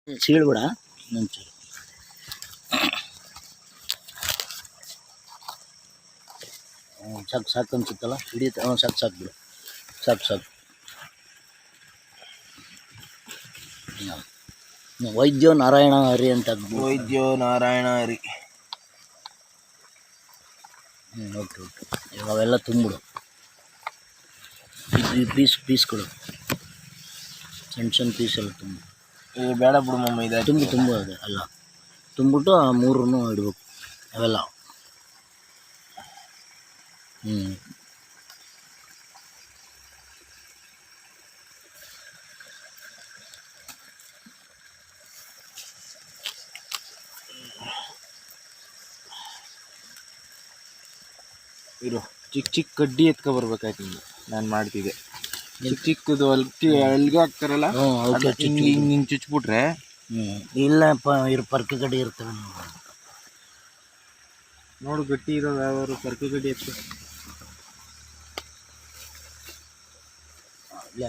ಸೀಳ್ಬಿಡ ಒಂಚೂರು. ಸಾಕು ಸಾಕು ಅನ್ಸುತ್ತಲ್ಲ, ಹಿಡಿಯುತ್ತೆ. ಸಾಕು ಸಾಕು ಬಿಡು, ಸಾಕು ಸಾಕು. ವೈದ್ಯೋ ನಾರಾಯಣ ಹರಿ ಅಂತ ವೈದ್ಯೋ ನಾರಾಯಣ ಹರಿ. Okay okay. ಇವಾಗ ಅವೆಲ್ಲ ತುಂಬಿಡು, ಪೀಸ್ಗಳು ಸಣ್ಣ ಸಣ್ಣ ಪೀಸೆಲ್ಲ ತುಂಬು. ಬೇಡ ಬಿಡು ಮಮ್ಮ, ಇದೆ ತುಂಬು ಅದೇ ಅಲ್ಲ, ತುಂಬಿಟ್ಟು ಆ ಮೂರನ್ನು ಇಡ್ಬೇಕು ಅವೆಲ್ಲ. ಇರು, ಚಿಕ್ಕ ಚಿಕ್ಕ ಕಡ್ಡಿ ಎತ್ಕೊ ಬರ್ಬೇಕಾಯ್ತು. ನಾನು ಮಾಡ್ತಿದ್ದೆ ಚಿಕ್ಕ ಚಿಕ್ಕದು ಅಲ್ಗೆ ಹಾಕ್ತಾರಲ್ಲ, ಹಿಂಗೆ ಚುಚ್ಬಿಟ್ರೆ. ಇಲ್ಲಪ್ಪ, ಪರ್ಕೆ ಕಡ್ಡಿ ಇರ್ತವೆ ನೋಡು, ಗಟ್ಟಿ ಇರೋ ಯಾವ್ಯಾರು ಪರ್ಕೆ ಕಡ್ಡಿ ಎತ್ಕೊ. ಇಲ್ಲ